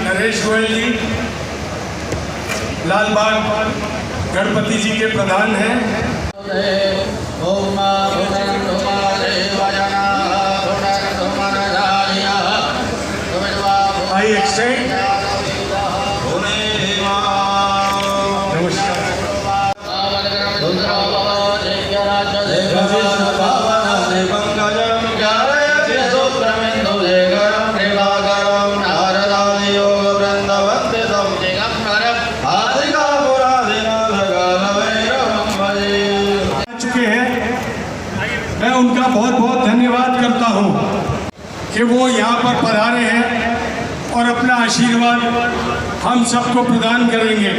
नरेश गोयल जी लालबाग गणपति जी के प्रधान हैं। I extend मैं उनका बहुत बहुत धन्यवाद करता हूं कि वो यहाँ पर पधारे हैं और अपना आशीर्वाद हम सबको प्रदान करेंगे।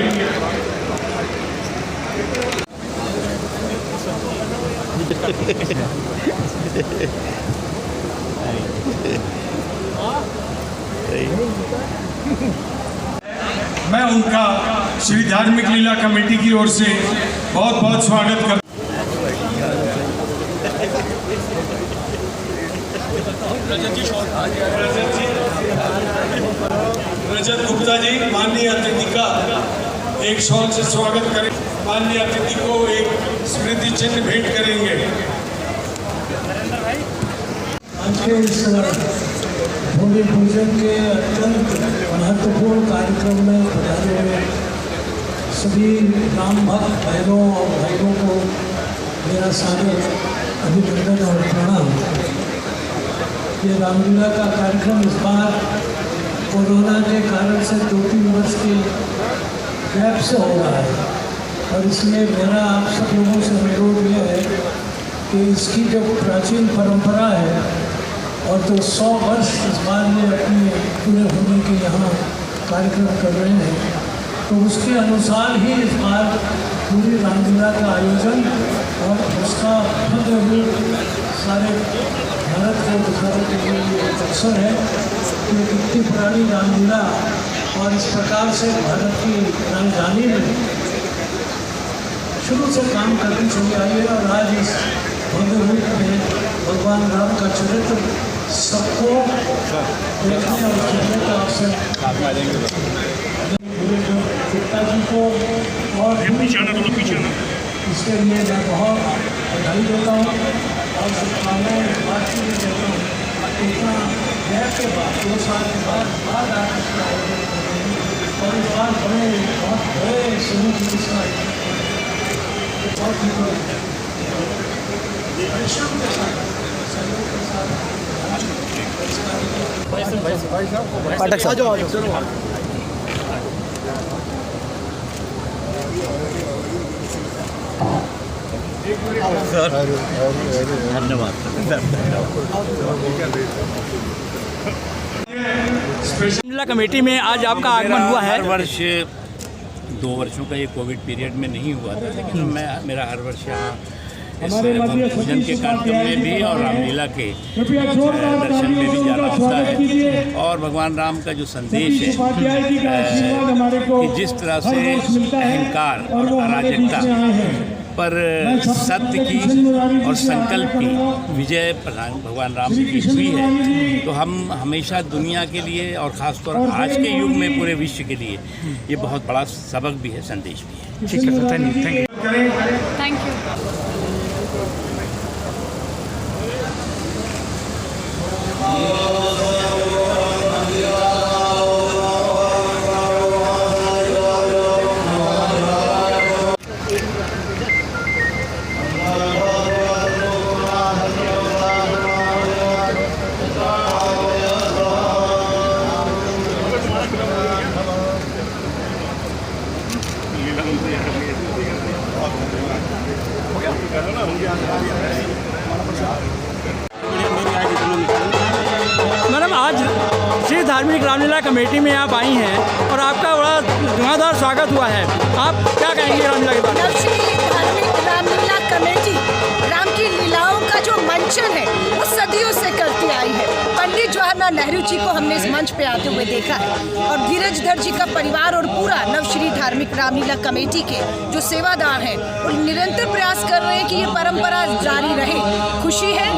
मैं उनका श्री धार्मिक लीला कमेटी की ओर से बहुत बहुत स्वागत करता हूं। रजत गुप्ता जी माननीय अतिथि का एक शॉल से स्वागत करें। माननीय अतिथि को एक स्मृति चिन्ह भेंट करेंगे। आज के इस भूमि पूजन के अत्यंत महत्वपूर्ण कार्यक्रम में पधारे हुए सभी राम भक्त भाइयों और भाइयों को मेरा सादर अभिनंदन और प्रणाम। ये रामलीला का कार्यक्रम इस बार कोरोना के कारण से 2-3 वर्ष के गैप से हो रहा है और इसमें मेरा आप सब लोगों से अनुरोध यह है कि इसकी जो प्राचीन परंपरा है और जो 100 वर्ष इस बार ये अपने पूरे होने के यहाँ कार्यक्रम कर रहे हैं, तो उसके अनुसार ही इस बार पूरी रामलीला का आयोजन और उसका भव्य रूप सारे भारत को दिखाने के लिए ये एक अवसर है कि इतनी पुरानी रामलीला और इस प्रकार से भारत की राजधानी में शुरू से काम करती चली आई है और आज इस भव्य रूप में भगवान राम का चरित्र सबको देखने और सुनने का अवसर गुप्ता जी को और इसके लिए मैं बहुत बधाई देता हूँ और शुभकामनाएं बात के लिए देता हूँ। इतना गैप के बाद 2 साल के बाद आप इसका आयोजन कर रहे हैं और इस बार बहुत बड़े समूह की इसका बहुत ही परिश्रम के साथ सहयोग के साथ पाठक साहब धन्यवाद। जिला कमेटी में आज आपका आगमन हुआ है। हर वर्ष 2 वर्षों का ये कोविड पीरियड में नहीं हुआ था, लेकिन मेरा हर वर्ष यहाँ इस पूजन के कार्यक्रम में भी और रामलीला के दर्शन में भी जाना होता है। और भगवान राम का जो संदेश है कि जिस तरह से अहंकार और अराजकता पर सत्य की और संकल्प की विजय भगवान राम की हुई है, तो हम हमेशा दुनिया के लिए और ख़ासतौर आज के युग में पूरे विश्व के लिए ये बहुत बड़ा सबक भी है, संदेश भी है। ठीक है, थैंक यू। मेरी आईडी धार्मिक रामलीला कमेटी में आप आई हैं और आपका बड़ा धुआंधार स्वागत हुआ है। आप क्या कहेंगे रामलीला के बारे में? नवश्री धार्मिक रामलीला कमेटी राम की लीलाओं का जो मंचन है वो सदियों से करती आई है। पंडित जवाहरलाल नेहरू जी को हमने इस मंच पे आते हुए देखा है और धीरज धर जी का परिवार और पूरा नवश्री धार्मिक रामलीला कमेटी के जो सेवादार हैं वो निरंतर प्रयास कर रहे हैं कि ये परंपरा जारी रहे। खुशी है,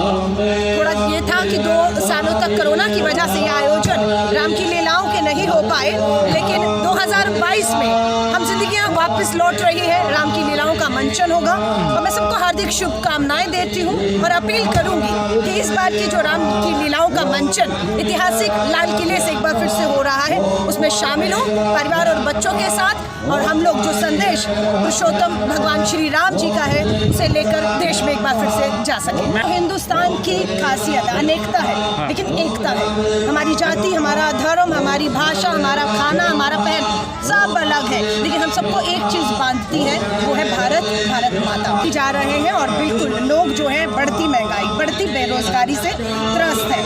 थोड़ा ये था कि 2 सालों तक कोरोना की वजह से ये आयोजन राम की लीलाओं के नहीं हो पाए, लेकिन 2022 में हम जिंदगियां वापस लौट रही है, राम की लीलाओं का मंचन होगा और मैं सबको हार्दिक शुभकामनाएं देती हूँ और अपील करूंगी कि इस बार की जो राम की लीलाओं का मंचन ऐतिहासिक लाल किले से एक बार फिर से हो रहा है, उसमें शामिल हो परिवार और बच्चों के साथ, और हम लोग जो संदेश पुरुषोत्तम भगवान श्री राम जी का है उसे लेकर देश में एक बार फिर से जा सके। हिंदुस्तान की खासियत अनेकता है लेकिन एकता है। हमारी जाति, हमारा धर्म, हमारी भाषा, हमारा खाना, हमारा पहन सब अलग है, लेकिन हम सबको एक चीज़ बांधती है, वो है भारत, भारत माता। जा रहे हैं और बिल्कुल लोग जो है बढ़ती महंगाई, बढ़ती बेरोजगारी से त्रस्त है।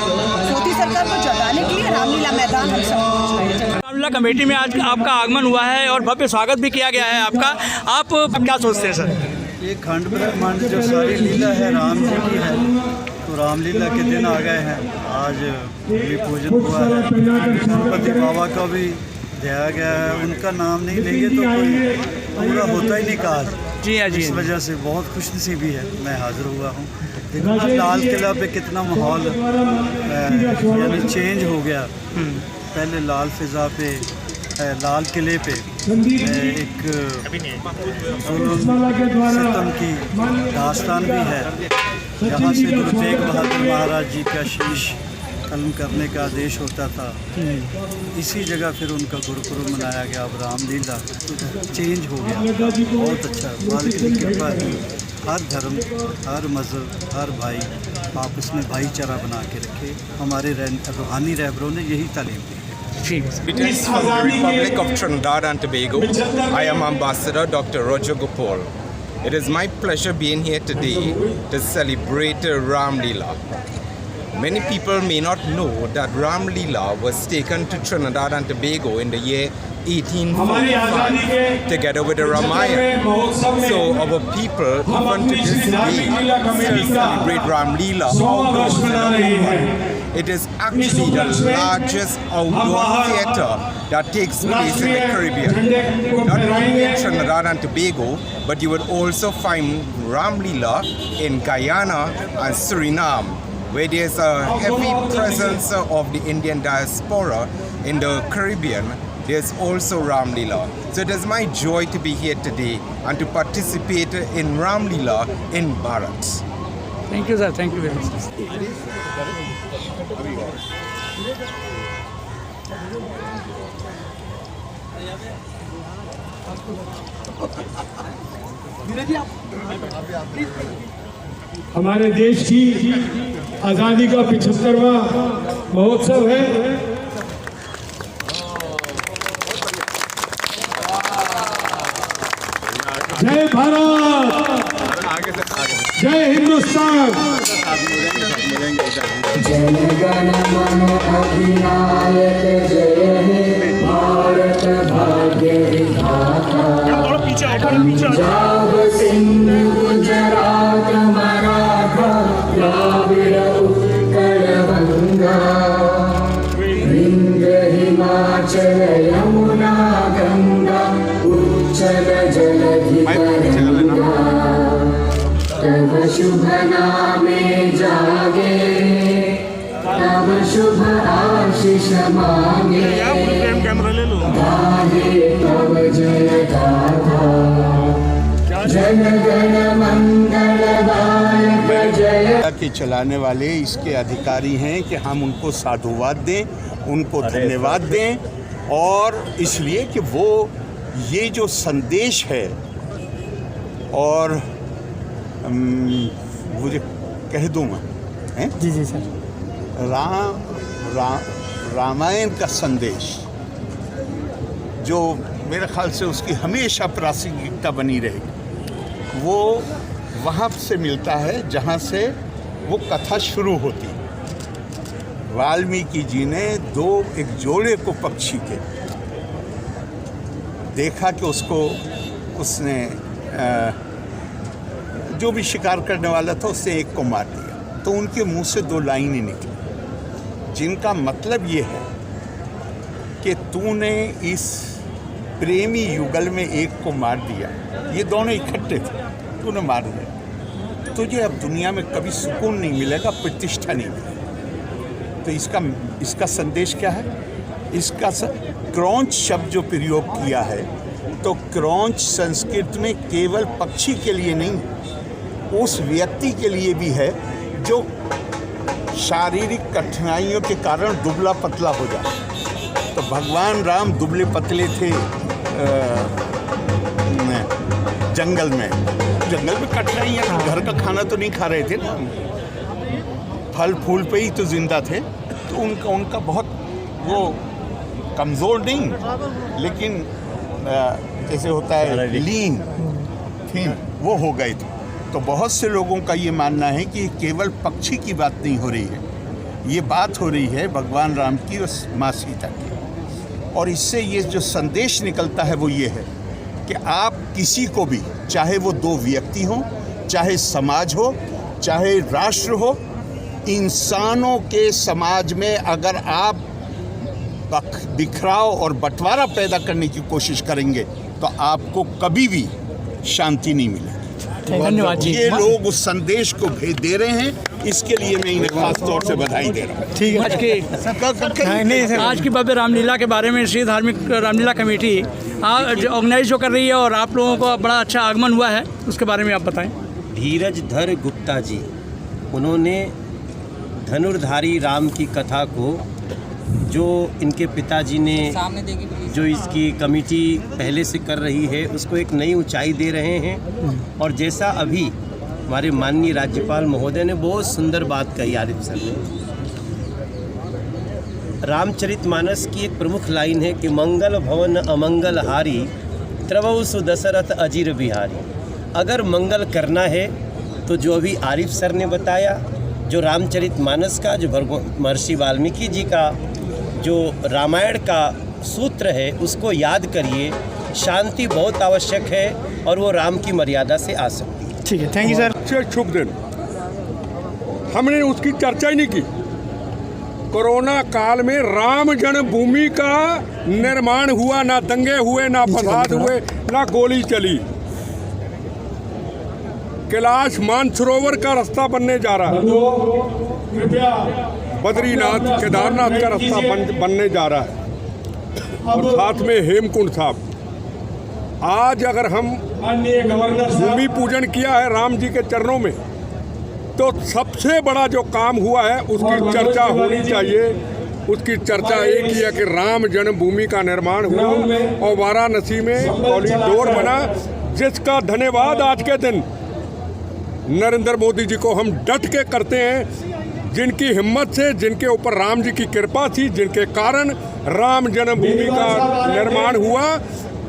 मोदी सरकार को जगाने के लिए रामलीला मैदान हम सब पहुंच रहे हैं। रामलीला कमेटी में आज आपका आगमन हुआ है और भव्य स्वागत भी किया गया है आपका। आप क्या सोचते हैं सर? ये खंड ब्रह्मांड जो सारी लीला है राम जी की है, तो रामलीला के दिन आ गए हैं। आज भूमि पूजन हुआ है, गणपति बाबा का भी दिया गया है। उनका नाम नहीं लेंगे तो कोई पूरा होता ही नहीं काज। जी हाँ जी। इस वजह से बहुत खुशनसीबी है मैं हाजिर हुआ हूँ। देखो लाल किला पे कितना माहौल यानी चेंज हो गया। पहले लाल फिज़ा पे, लाल किले पे एक सितम की दास्तान भी है, जहाँ से गुरु तेग बहादुर महाराज जी का शीश कलम करने का आदेश होता था। इसी जगह फिर उनका गुरुपुरब मनाया गया। अब रामलीला चेंज हो गया, बहुत अच्छा। मालिक की कृपा है, हर धर्म, हर मज़हब, हर भाई आपस में भाईचारा बना के रखे। हमारे रूहानी रहबरों ने यही तालीम दी है। Greetings from the Republic of Trinidad and Tobago. I am Ambassador Dr. Roger Gopal. It is my pleasure being here today to celebrate Ram Leela. Many people may not know that Ram Leela was taken to Trinidad and Tobago in the year 1845 together with the Ramayana. So our people even to this day still celebrate Ram Leela outdoors in the open. It is actually the largest outdoor theatre that takes place in the Caribbean. Not only in Trinidad and Tobago, but you would also find Ram Leela in Guyana and Suriname, where there's a heavy presence of the Indian diaspora in the Caribbean. There's also Ram Leela. So it is my joy to be here today and to participate in Ram Leela in Bharat. Thank you sir, thank you very much. हमारे देश की आज़ादी का 75वां महोत्सव है। जय भारत, जय हिंदुस्तान। जन गण मन अधिनायक जय हे भारत भाग्य विधाता। पंजाब सिंध गुजरात मराठा द्राविड़ उत्कल गंगा, विंध्य हिमाचल यमुना गंगा उच्चल जलधि तरंगा। तब शुभ नामे जागे, तब शुभ आशीष मांगे, गाहे तब जय गाथा। जन गण मंगल गायक जय। के चलाने वाले इसके अधिकारी हैं कि हम उनको साधुवाद दें, उनको धन्यवाद दें, और इसलिए कि वो ये जो संदेश है, और मुझे कह दूँ मैं जी जी सर, रामायण का संदेश जो मेरे ख्याल से उसकी हमेशा प्रासंगिकता बनी रहेगी, वो वहाँ से मिलता है जहाँ से वो कथा शुरू होती। वाल्मीकि जी ने एक जोड़े को पक्षी के देखा कि उसने जो भी शिकार करने वाला था उससे एक को मार दिया, तो उनके मुंह से 2 लाइनें निकली जिनका मतलब ये है कि तूने इस प्रेमी युगल में एक को मार दिया, ये दोनों इकट्ठे थे, तूने मार दिया, तुझे अब दुनिया में कभी सुकून नहीं मिलेगा, प्रतिष्ठा नहीं मिलेगी। तो इसका संदेश क्या है? इसका क्रौंच शब्द जो प्रयोग किया है, तो क्रौंच संस्कृत में केवल पक्षी के लिए नहीं, उस व्यक्ति के लिए भी है जो शारीरिक कठिनाइयों के कारण दुबला पतला हो जाए। तो भगवान राम दुबले पतले थे जंगल में कठिनाइयाँ, घर का खाना तो नहीं खा रहे थे ना, फल फूल पे ही तो जिंदा थे। तो उनका बहुत वो कमज़ोर नहीं, लेकिन जैसे होता है लीन थीम, वो हो गए थे। तो बहुत से लोगों का ये मानना है कि केवल पक्षी की बात नहीं हो रही है, ये बात हो रही है भगवान राम की और माँ सीता की। और इससे ये जो संदेश निकलता है वो ये है कि आप किसी को भी, चाहे वो 2 व्यक्ति हों, चाहे समाज हो, चाहे राष्ट्र हो, इंसानों के समाज में अगर आप बिखराव और बंटवारा पैदा करने की कोशिश करेंगे तो आपको कभी भी शांति नहीं मिलेगी। धन्यवाद जी। ये लोग उस संदेश को भेज दे रहे हैं, इसके लिए मैं इन्हें खास तौर से बधाई दे रहा हूँ। ठीक है। आज की भव्य रामलीला के बारे में श्री धार्मिक रामलीला कमेटी ऑर्गेनाइज जो कर रही है और आप लोगों को बड़ा अच्छा आगमन हुआ है, उसके बारे में आप बताएं। धीरजधर गुप्ता जी, उन्होंने धनुर्धारी राम की कथा को, जो इनके पिताजी ने, जो इसकी कमेटी पहले से कर रही है, उसको एक नई ऊंचाई दे रहे हैं। और जैसा अभी हमारे माननीय राज्यपाल महोदय ने बहुत सुंदर बात कही आरिफ सर ने, रामचरितमानस की एक प्रमुख लाइन है कि मंगल भवन अमंगल हारी त्रवौ सुदशरथ अजीर बिहारी। अगर मंगल करना है तो जो अभी आरिफ सर ने बताया, जो रामचरितमानस का, जो महर्षि वाल्मीकि जी का जो रामायण का सूत्र है, उसको याद करिए। शांति बहुत आवश्यक है और वो राम की मर्यादा से आ सकती है। ठीक है, थैंक यू सर। शुभ दिन। हमने उसकी चर्चा ही नहीं की। कोरोना काल में राम जन्मभूमि का निर्माण हुआ, ना दंगे हुए, ना फसाद हुए, ना गोली चली। कैलाश मानसरोवर का रास्ता बनने जा रहा है, बद्रीनाथ केदारनाथ का रास्ता बनने जा रहा है, और साथ में हेमकुंड साहब। आज अगर हम भूमि पूजन किया है राम जी के चरणों में, तो सबसे बड़ा जो काम हुआ है उसकी चर्चा होनी चाहिए। उसकी चर्चा एक ही है कि राम जन्मभूमि का निर्माण हुआ और वाराणसी में कॉरिडोर बना, जिसका धन्यवाद आज के दिन नरेंद्र मोदी जी को हम डट के करते हैं, जिनकी हिम्मत से, जिनके ऊपर राम जी की कृपा थी, जिनके कारण राम जन्मभूमि का निर्माण हुआ।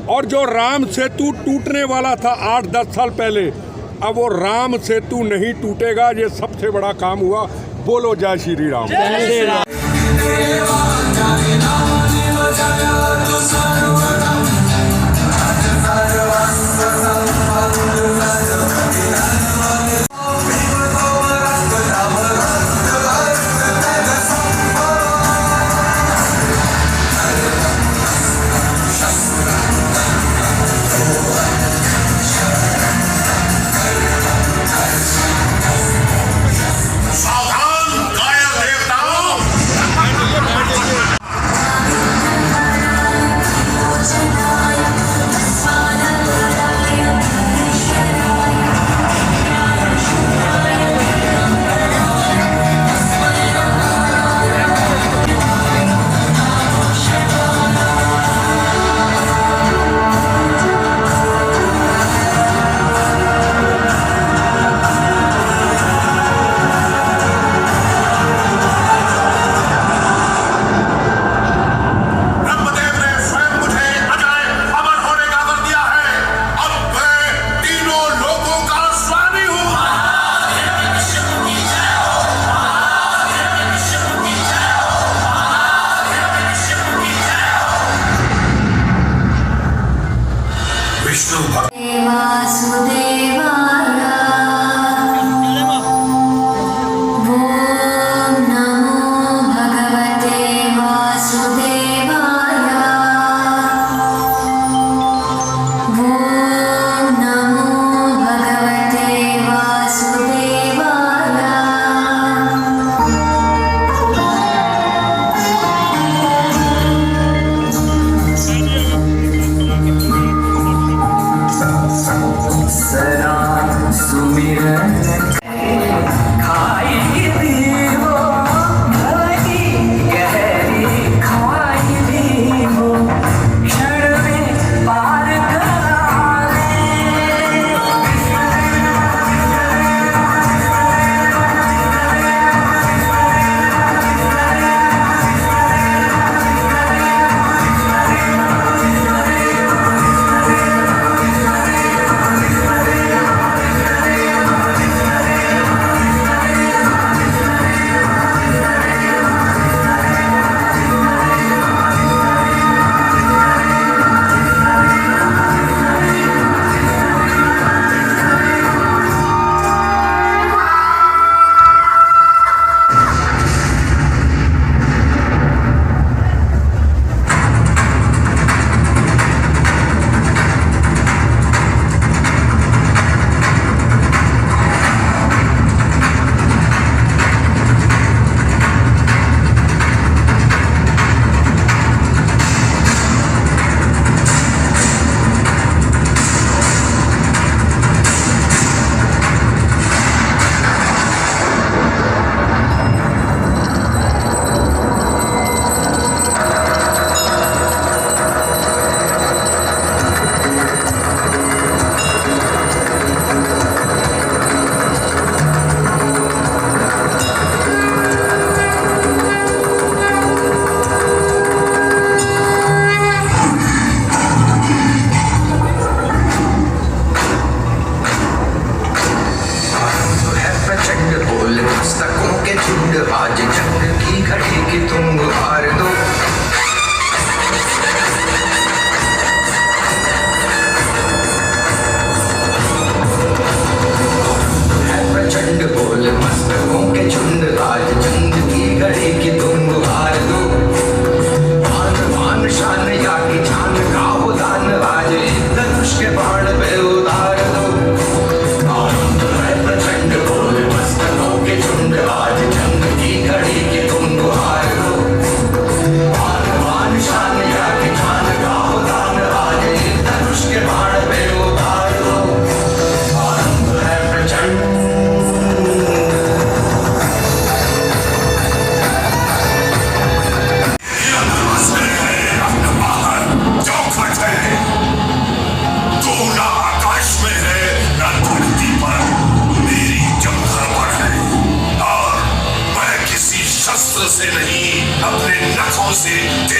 और जो राम सेतु टूटने वाला था 8-10 साल पहले, अब वो राम सेतु नहीं टूटेगा। ये सबसे बड़ा काम हुआ। बोलो जय श्री राम।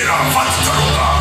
तेरा वध करूंगा।